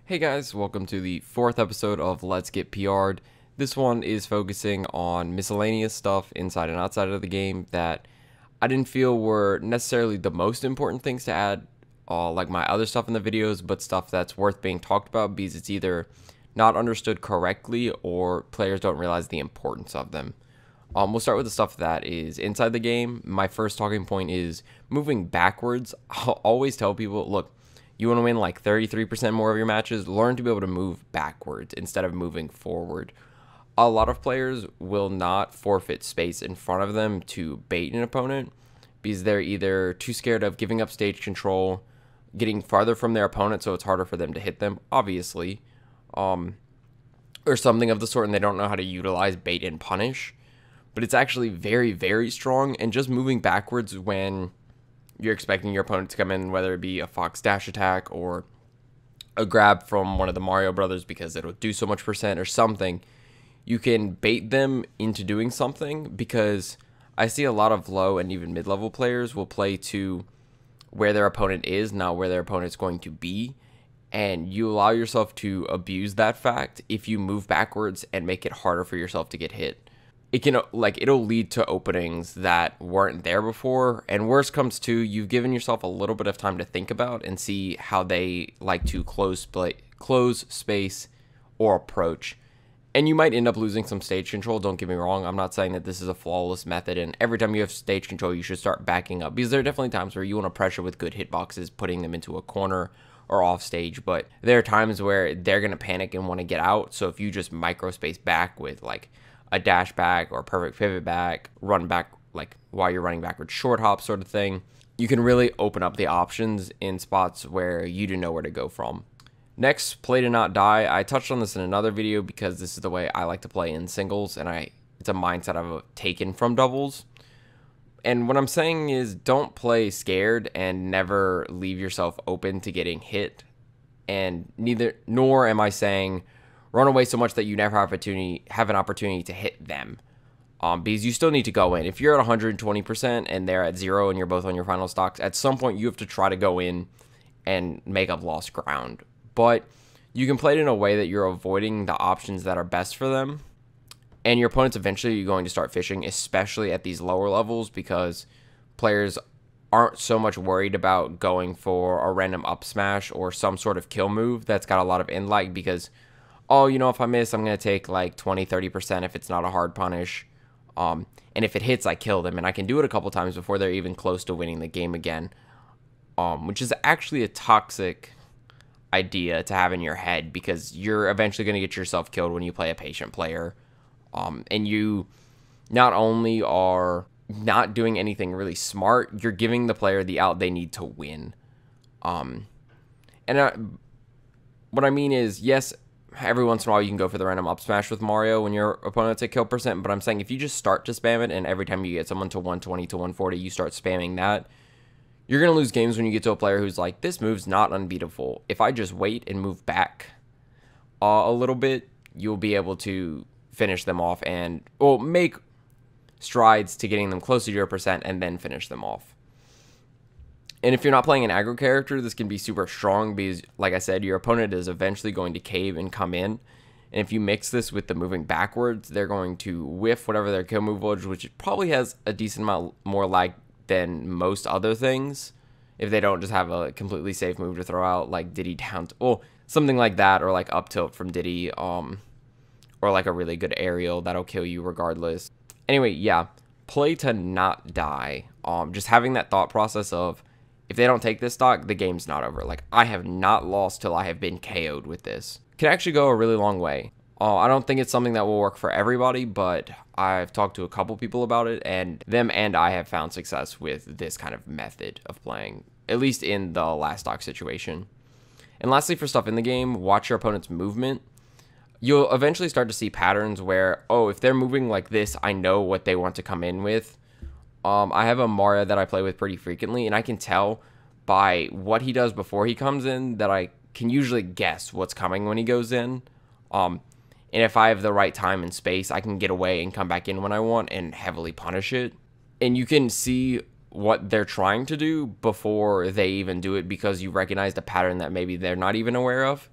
Hey guys, welcome to the 4th episode of Let's Get PR'd. This one is focusing on miscellaneous stuff inside and outside of the game that I didn't feel were necessarily the most important things to add, like my other stuff in the videos, but stuff that's worth being talked about because it's either not understood correctly or players don't realize the importance of them. We'll start with the stuff that is inside the game. My first talking point is moving backwards. I'll always tell people, look, you want to win like 33% more of your matches, learn to be able to move backwards instead of moving forward. A lot of players will not forfeit space in front of them to bait an opponent because they're either too scared of giving up stage control, getting farther from their opponent so it's harder for them to hit them, obviously, or something of the sort, and they don't know how to utilize bait and punish. But it's actually very, very strong, and just moving backwards when you're expecting your opponent to come in, whether it be a Fox dash attack or a grab from one of the Mario brothers because it'll do so much percent or something, you can bait them into doing something, because I see a lot of low and even mid-level players will play to where their opponent is, not where their opponent's going to be, and you allow yourself to abuse that fact if you move backwards and make it harder for yourself to get hit. It can, it'll lead to openings that weren't there before, and worst comes to, you've given yourself a little bit of time to think about and see how they like to close space or approach, and you might end up losing some stage control. Don't get me wrong, I'm not saying that this is a flawless method, and every time you have stage control, you should start backing up, because there are definitely times where you want to pressure with good hitboxes, putting them into a corner or off stage, but there are times where they're going to panic and want to get out, so if you just micro space back with, a dash back or perfect pivot back, run back while you're running backwards, short hop sort of thing, you can really open up the options in spots where you didn't know where to go from. Next, play to not die. I touched on this in another video because this is the way I like to play in singles, and it's a mindset I've taken from doubles. And what I'm saying is, don't play scared and never leave yourself open to getting hit. And nor am I saying run away so much that you never have an opportunity to hit them, because you still need to go in. If you're at 120% and they're at 0 and you're both on your final stocks, at some point you have to try to go in and make up lost ground. But you can play it in a way that you're avoiding the options that are best for them, and your opponent's eventually going to start fishing, especially at these lower levels, because players aren't so much worried about going for a random up smash or some sort of kill move that's got a lot of in-lag, because oh, if I miss, I'm going to take like 20-30% if it's not a hard punish. And if it hits, I kill them. And I can do it a couple times before they're even close to winning the game again. Which is actually a toxic idea to have in your head, because you're eventually going to get yourself killed when you play a patient player. And you not only are not doing anything really smart, you're giving the player the out they need to win. What I mean is, yes, every once in a while you can go for the random up smash with Mario when your opponent's at kill percent, but I'm saying if you just start to spam it, and every time you get someone to 120 to 140 you start spamming that, you're going to lose games when you get to a player who's like, this move's not unbeatable. If I just wait and move back a little bit, you'll be able to finish them off and make strides to getting them closer to your percent and then finish them off. And if you're not playing an aggro character, this can be super strong because, like I said, your opponent is eventually going to cave and come in. And if you mix this with the moving backwards, they're going to whiff whatever their kill move was, which probably has a decent amount more lag than most other things, if they don't just have a completely safe move to throw out, like Diddy down, something like that, or like up tilt from Diddy, or like a really good aerial that'll kill you regardless. Anyway, yeah, play to not die. Just having that thought process of, if they don't take this stock, the game's not over. Like, I have not lost till I have been KO'd with this. Can actually go a really long way. I don't think it's something that will work for everybody, but I've talked to a couple people about it, and I have found success with this kind of method of playing, at least in the last stock situation. And lastly, for stuff in the game, watch your opponent's movement. You'll eventually start to see patterns where, oh, if they're moving like this, I know what they want to come in with. I have a Mario that I play with pretty frequently, and I can tell by what he does before he comes in that I can usually guess what's coming when he goes in. And if I have the right time and space, I can get away and come back in when I want and heavily punish it. And you can see what they're trying to do before they even do it, because you recognize the pattern that maybe they're not even aware of.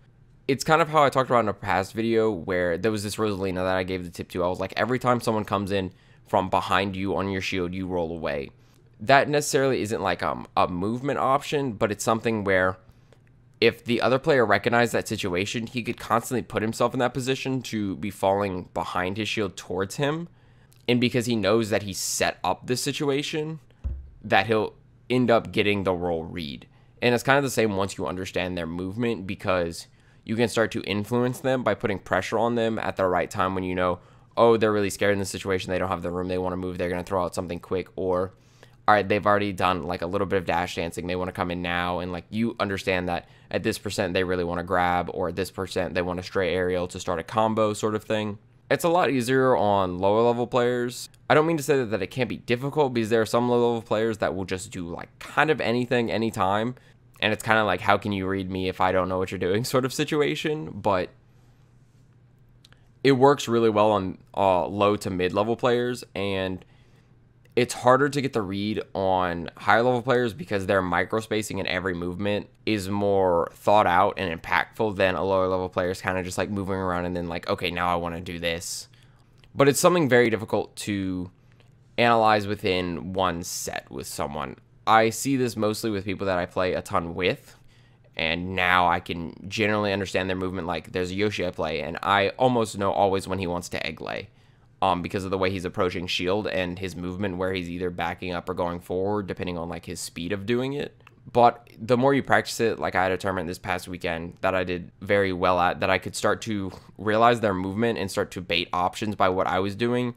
It's kind of how I talked about in a past video where there was this Rosalina that I gave the tip to. I was like, every time someone comes in from behind you on your shield, you roll away. That necessarily isn't like a movement option, but it's something where if the other player recognized that situation, he could constantly put himself in that position to be falling behind his shield towards him. And because he knows that he set up this situation, that he'll end up getting the roll read. And it's kind of the same once you understand their movement, because you can start to influence them by putting pressure on them at the right time when you know, oh, they're really scared in this situation, they don't have the room, they want to move, they're going to throw out something quick, or all right, they've already done like a little bit of dash dancing, they want to come in now, and like you understand that at this percent they really want to grab, or at this percent they want a stray aerial to start a combo sort of thing. It's a lot easier on lower level players. I don't mean to say that it can't be difficult, because there are some low level players that will just do like kind of anything anytime, and it's kind of like, how can you read me if I don't know what you're doing sort of situation. But it works really well on low to mid level players, and it's harder to get the read on higher level players because their micro spacing in every movement is more thought out and impactful than a lower level player's kind of just like moving around and then like, okay, now I want to do this. But it's something very difficult to analyze within one set with someone. I see this mostly with people that I play a ton with, and now I can generally understand their movement. Like there's a Yoshi I play, and I almost know always when he wants to egg lay. Because of the way he's approaching shield and his movement, where he's either backing up or going forward, depending on like his speed of doing it. But the more you practice it, like I had a tournament this past weekend that I did very well at, that I could start to realize their movement and start to bait options by what I was doing,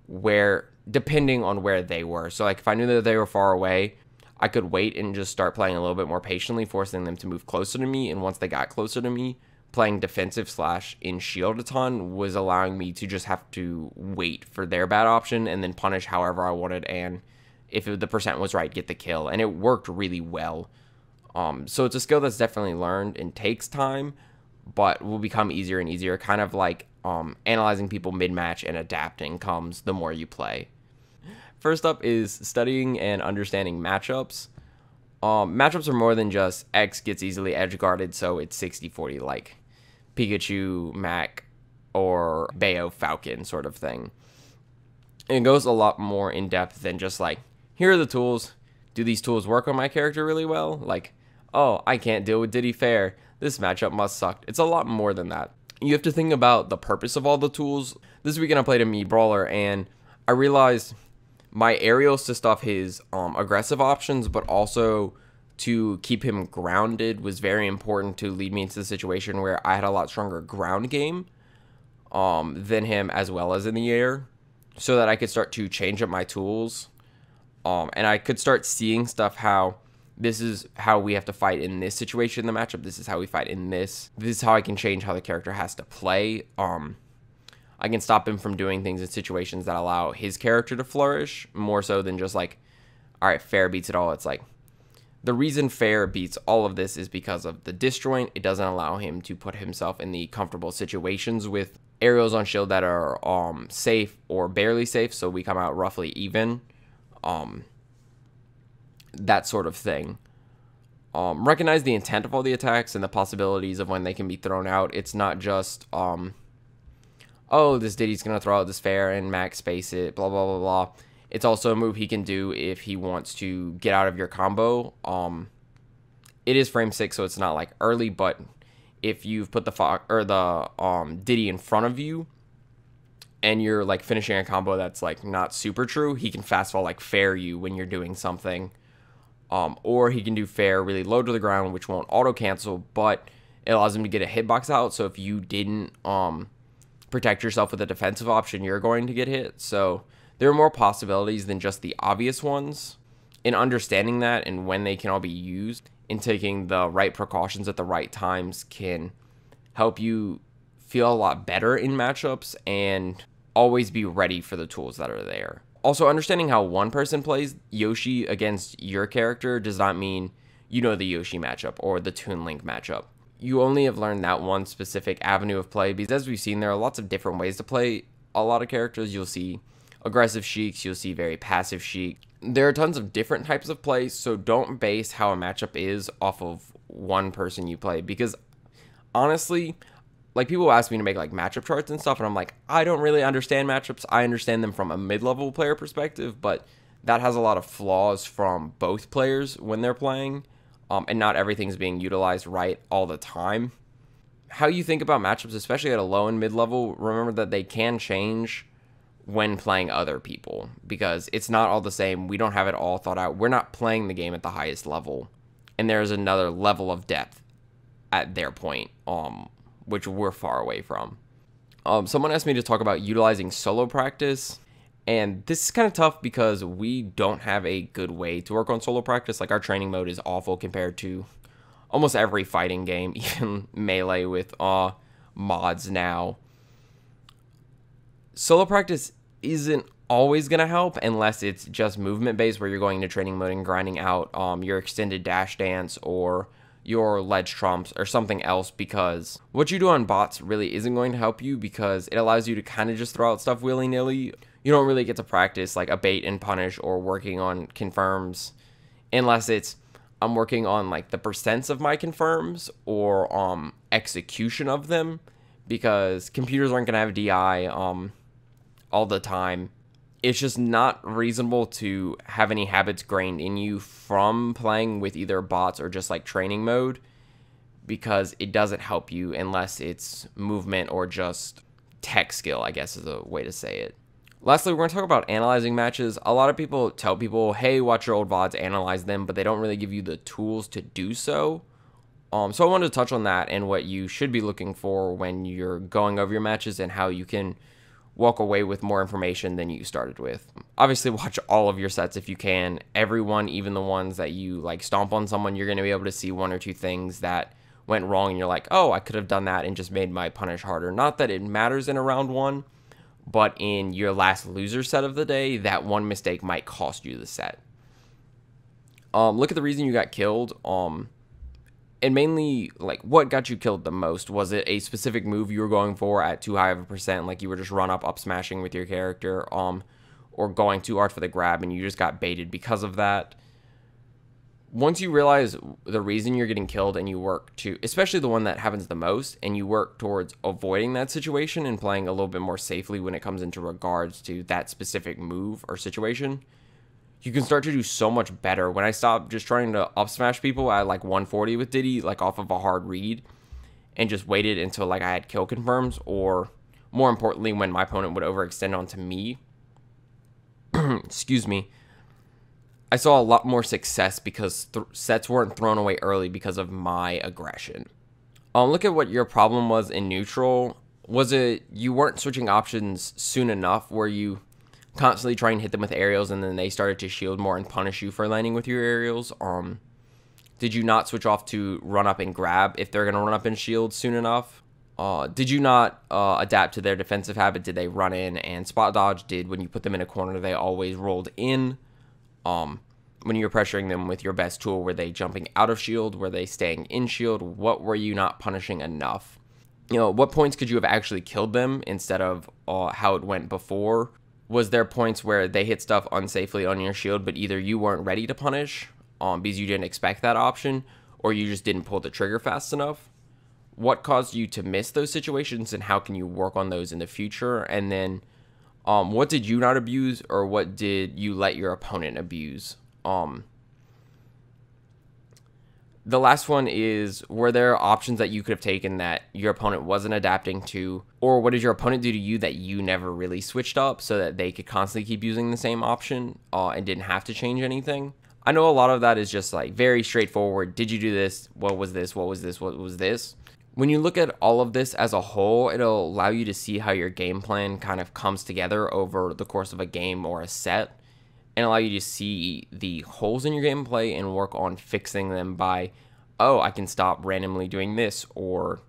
where depending on where they were. So like if I knew that they were far away, I could wait and just start playing a little bit more patiently, forcing them to move closer to me. And once they got closer to me, playing defensive / in shield a ton was allowing me to just have to wait for their bad option and then punish however I wanted, and if the percent was right, get the kill. And it worked really well. So it's a skill that's definitely learned and takes time, but will become easier and easier. Kind of like analyzing people mid-match and adapting comes the more you play. First up is studying and understanding matchups. Matchups are more than just X gets easily edge guarded, so it's 60-40, like Pikachu, Mac, or Bayo, Falcon sort of thing. It goes a lot more in depth than just like, here are the tools. Do these tools work on my character really well? Like, oh, I can't deal with Diddy Fair. This matchup must suck. It's a lot more than that. You have to think about the purpose of all the tools. This weekend I played a Mii Brawler, and I realized my aerials to stuff his aggressive options, but also to keep him grounded was very important to lead me into the situation where I had a lot stronger ground game than him, as well as in the air, so that I could start to change up my tools. And I could start seeing stuff how this is how we have to fight in this situation in the matchup. This is how we fight in this. This is how I can change how the character has to play. I can stop him from doing things in situations that allow his character to flourish, more so than just like, all right, fair beats it all. It's like, the reason fair beats all of this is because of the disjoint. It doesn't allow him to put himself in the comfortable situations with aerials on shield that are safe or barely safe, so we come out roughly even. That sort of thing. Recognize the intent of all the attacks and the possibilities of when they can be thrown out. It's not just oh, this Diddy's going to throw out this fair and max space it, blah, blah, blah, blah. It's also a move he can do if he wants to get out of your combo. It is frame 6, so it's not like early, but if you've put the Diddy in front of you and you're like finishing a combo that's like not super true, he can fast fall like fair you when you're doing something. Or he can do fair really low to the ground, which won't auto cancel, but it allows him to get a hitbox out. So if you didn't protect yourself with a defensive option, you're going to get hit. So there are more possibilities than just the obvious ones. In understanding that and when they can all be used and taking the right precautions at the right times can help you feel a lot better in matchups and always be ready for the tools that are there. Also, understanding how one person plays Yoshi against your character does not mean you know the Yoshi matchup or the Toon Link matchup. You only have learned that one specific avenue of play, because as we've seen, there are lots of different ways to play a lot of characters. You'll see aggressive Sheiks, you'll see very passive Sheik. There are tons of different types of plays, so don't base how a matchup is off of one person you play, because honestly, like people ask me to make like matchup charts and stuff, and I'm like, I don't really understand matchups. I understand them from a mid-level player perspective, but that has a lot of flaws from both players when they're playing, and not everything's being utilized right all the time. How you think about matchups, especially at a low and mid-level, remember that they can change when playing other people because it's not all the same. We don't have it all thought out. We're not playing the game at the highest level, and there's another level of depth at their point, which we're far away from. Someone asked me to talk about utilizing solo practice, and this is kind of tough because we don't have a good way to work on solo practice. Like our training mode is awful compared to almost every fighting game, even Melee with mods now. Solo practice isn't always going to help unless it's just movement based where you're going into training mode and grinding out your extended dash dance or your ledge trumps or something else, because what you do on bots really isn't going to help you because it allows you to kind of just throw out stuff willy-nilly. You don't really get to practice like a bait and punish or working on confirms unless it's I'm working on like the percents of my confirms or execution of them, because computers aren't going to have DI all the time. It's just not reasonable to have any habits grained in you from playing with either bots or just like training mode, because it doesn't help you unless it's movement or just tech skill, I guess is a way to say it. Lastly, we're going to talk about analyzing matches. A lot of people tell people, hey, watch your old VODs, analyze them, but they don't really give you the tools to do so. So I wanted to touch on that and what you should be looking for when you're going over your matches and how you can walk away with more information than you started with. Obviously, watch all of your sets if you can. Everyone, even the ones that you like stomp on someone, you're going to be able to see one or two things that went wrong and you're like, oh, I could have done that and just made my punish harder. Not that it matters in a round one, but in your last loser set of the day, that one mistake might cost you the set. Look at the reason you got killed. And mainly, like, what got you killed the most? Was it a specific move you were going for at too high of a percent, like you were just run up smashing with your character, or going too hard for the grab and you just got baited because of that? Once you realize the reason you're getting killed and you work to, especially the one that happens the most, and you work towards avoiding that situation and playing a little bit more safely when it comes into regards to that specific move or situation, you can start to do so much better. When I stopped just trying to up smash people at like 140 with Diddy, like off of a hard read, and just waited until like I had kill confirms, or more importantly, when my opponent would overextend onto me, excuse me, I saw a lot more success because sets weren't thrown away early because of my aggression. Look at what your problem was in neutral. Was it you weren't switching options soon enough? Were you constantly trying to hit them with aerials and then they started to shield more and punish you for landing with your aerials? Did you not switch off to run up and grab if they're going to run up and shield soon enough? Did you not adapt to their defensive habit? Did they run in and spot dodge? Did when you put them in a corner, they always rolled in? When you were pressuring them with your best tool, were they jumping out of shield? Were they staying in shield? What were you not punishing enough? You know, what points could you have actually killed them instead of how it went before? Was there points where they hit stuff unsafely on your shield, but either you weren't ready to punish because you didn't expect that option, or you just didn't pull the trigger fast enough? What caused you to miss those situations, and how can you work on those in the future? And then what did you not abuse, or what did you let your opponent abuse? The last one is, were there options that you could have taken that your opponent wasn't adapting to, or what did your opponent do to you that you never really switched up so that they could constantly keep using the same option and didn't have to change anything? I know a lot of that is just like very straightforward. Did you do this? What was this? What was this? What was this? When you look at all of this as a whole, it'll allow you to see how your game plan kind of comes together over the course of a game or a set, and allow you to see the holes in your gameplay and work on fixing them by, oh, I can stop randomly doing this, or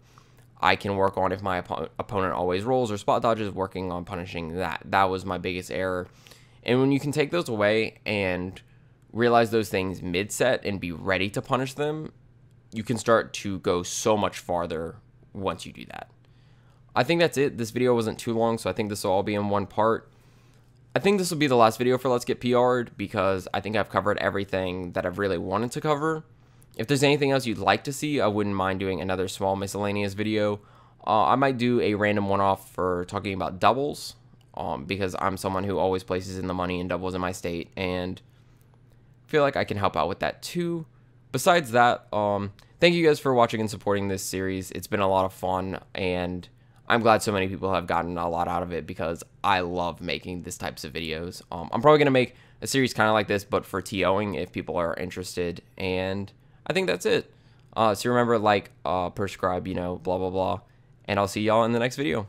I can work on if my opponent always rolls or spot dodges, working on punishing that. That was my biggest error. And when you can take those away and realize those things mid-set and be ready to punish them, you can start to go so much farther once you do that. I think that's it. This video wasn't too long, so I think this will all be in one part. I think this will be the last video for Let's Get PR'd because I think I've covered everything that I've really wanted to cover. If there's anything else you'd like to see, I wouldn't mind doing another small miscellaneous video. I might do a random one-off for talking about doubles, because I'm someone who always places in the money in doubles in my state, and feel like I can help out with that too. Besides that, thank you guys for watching and supporting this series. It's been a lot of fun, and I'm glad so many people have gotten a lot out of it because I love making these types of videos. I'm probably going to make a series kind of like this, but for TOing if people are interested, and I think that's it. So remember, like, prescribe, blah, blah, blah, and I'll see y'all in the next video.